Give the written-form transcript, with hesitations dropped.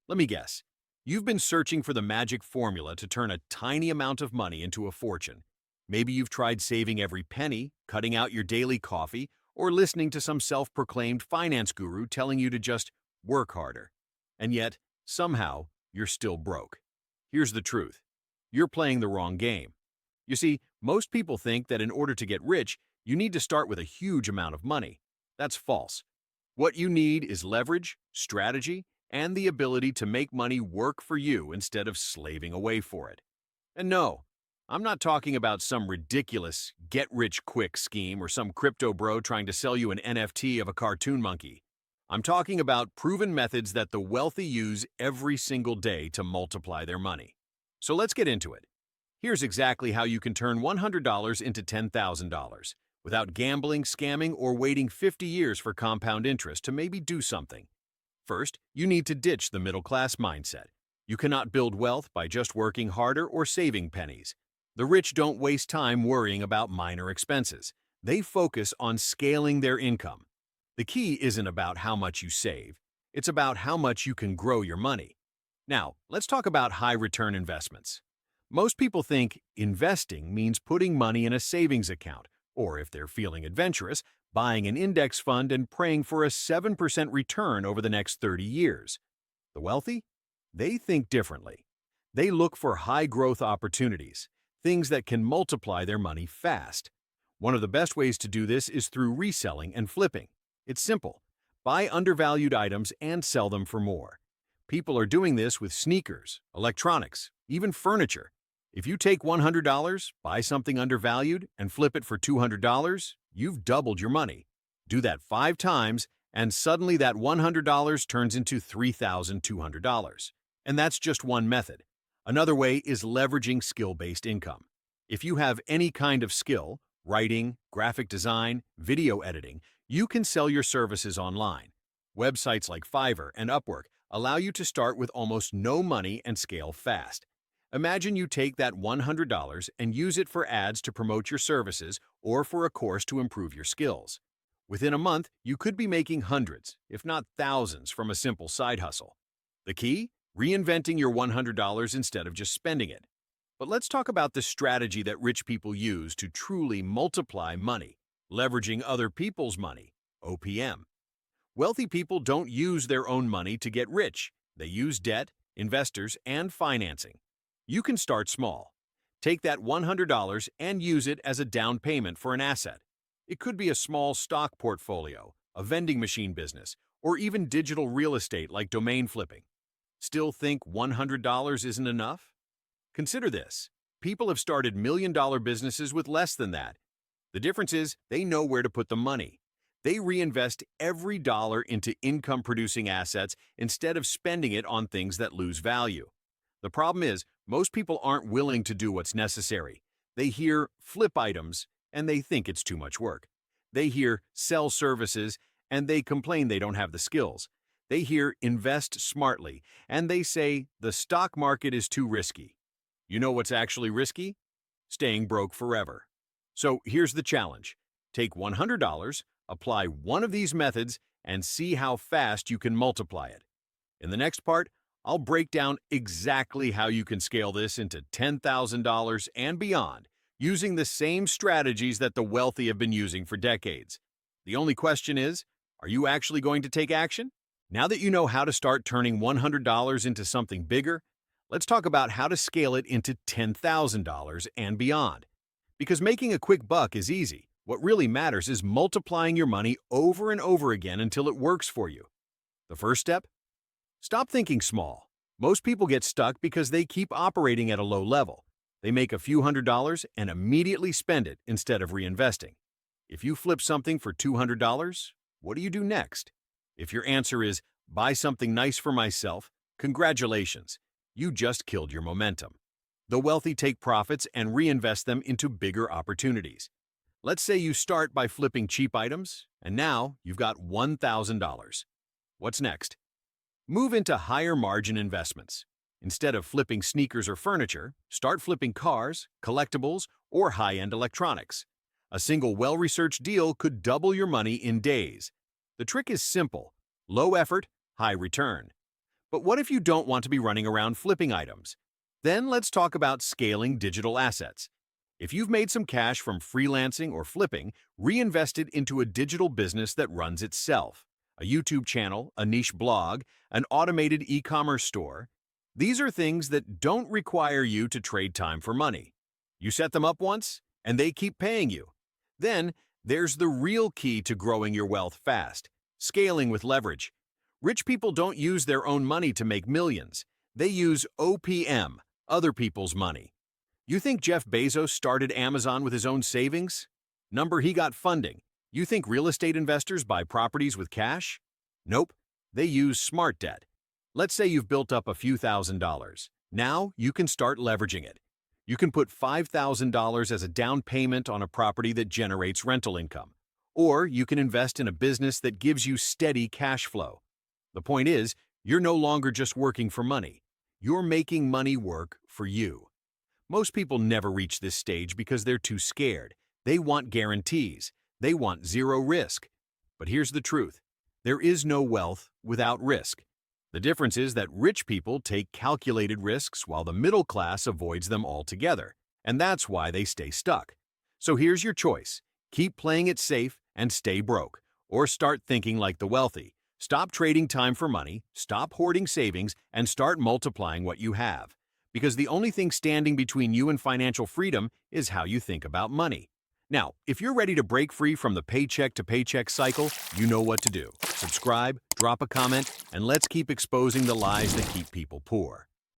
Let me guess. You've been searching for the magic formula to turn a tiny amount of money into a fortune. Maybe you've tried saving every penny, cutting out your daily coffee, or listening to some self-proclaimed finance guru telling you to just work harder. And yet, somehow, you're still broke. Here's the truth. You're playing the wrong game. You see, most people think that in order to get rich, you need to start with a huge amount of money. That's false. What you need is leverage, strategy, and the ability to make money work for you instead of slaving away for it. And no, I'm not talking about some ridiculous get-rich-quick scheme or some crypto bro trying to sell you an NFT of a cartoon monkey. I'm talking about proven methods that the wealthy use every single day to multiply their money. So let's get into it. Here's exactly how you can turn $100 into $10,000 without gambling, scamming, or waiting 50 years for compound interest to maybe do something. First, you need to ditch the middle-class mindset. You cannot build wealth by just working harder or saving pennies. The rich don't waste time worrying about minor expenses. They focus on scaling their income. The key isn't about how much you save. It's about how much you can grow your money. Now, let's talk about high-return investments. Most people think investing means putting money in a savings account, or if they're feeling adventurous, buying an index fund and praying for a 7% return over the next 30 years. The wealthy? They think differently. They look for high-growth opportunities, things that can multiply their money fast. One of the best ways to do this is through reselling and flipping. It's simple. Buy undervalued items and sell them for more. People are doing this with sneakers, electronics, even furniture. If you take $100, buy something undervalued, and flip it for $200, you've doubled your money. Do that 5 times, and suddenly that $100 turns into $3,200. And that's just one method. Another way is leveraging skill-based income. If you have any kind of skill, writing, graphic design, video editing, you can sell your services online. Websites like Fiverr and Upwork allow you to start with almost no money and scale fast. Imagine you take that $100 and use it for ads to promote your services or for a course to improve your skills. Within a month, you could be making hundreds, if not thousands, from a simple side hustle. The key? Reinventing your $100 instead of just spending it. But let's talk about the strategy that rich people use to truly multiply money, leveraging other people's money, OPM. Wealthy people don't use their own money to get rich. They use debt, investors, and financing. You can start small. Take that $100 and use it as a down payment for an asset. It could be a small stock portfolio, a vending machine business, or even digital real estate like domain flipping. Still think $100 isn't enough? Consider this. People have started million-dollar businesses with less than that. The difference is they know where to put the money. They reinvest every dollar into income-producing assets instead of spending it on things that lose value. The problem is, most people aren't willing to do what's necessary. They hear flip items and they think it's too much work. They hear sell services and they complain they don't have the skills. They hear invest smartly and they say the stock market is too risky. You know what's actually risky? Staying broke forever. So here's the challenge. Take $100, apply one of these methods, and see how fast you can multiply it. In the next part, I'll break down exactly how you can scale this into $10,000 and beyond, using the same strategies that the wealthy have been using for decades. The only question is, are you actually going to take action? Now that you know how to start turning $100 into something bigger, let's talk about how to scale it into $10,000 and beyond. Because making a quick buck is easy. What really matters is multiplying your money over and over again until it works for you. The first step? Stop thinking small. Most people get stuck because they keep operating at a low level. They make a few $100s and immediately spend it instead of reinvesting. If you flip something for $200, what do you do next? If your answer is, buy something nice for myself, congratulations, you just killed your momentum. The wealthy take profits and reinvest them into bigger opportunities. Let's say you start by flipping cheap items, and now you've got $1,000. What's next? Move into higher margin investments. Instead of flipping sneakers or furniture, start flipping cars, collectibles, or high-end electronics. A single well-researched deal could double your money in days. The trick is simple: low effort, high return. But what if you don't want to be running around flipping items? Then let's talk about scaling digital assets. If you've made some cash from freelancing or flipping, reinvest it into a digital business that runs itself. A YouTube channel, a niche blog, an automated e-commerce store. These are things that don't require you to trade time for money. You set them up once, and they keep paying you. Then, there's the real key to growing your wealth fast: scaling with leverage. Rich people don't use their own money to make millions. They use OPM, other people's money. You think Jeff Bezos started Amazon with his own savings? Number he got funding. You think real estate investors buy properties with cash? Nope, they use smart debt. Let's say you've built up a few $1,000s. Now you can start leveraging it. You can put $5,000 as a down payment on a property that generates rental income. Or you can invest in a business that gives you steady cash flow. The point is, you're no longer just working for money. You're making money work for you. Most people never reach this stage because they're too scared. They want guarantees. They want zero risk. But here's the truth. There is no wealth without risk. The difference is that rich people take calculated risks while the middle class avoids them altogether. And that's why they stay stuck. So here's your choice. Keep playing it safe and stay broke. Or start thinking like the wealthy. Stop trading time for money, stop hoarding savings, and start multiplying what you have. Because the only thing standing between you and financial freedom is how you think about money. Now, if you're ready to break free from the paycheck-to-paycheck cycle, you know what to do. Subscribe, drop a comment, and let's keep exposing the lies that keep people poor.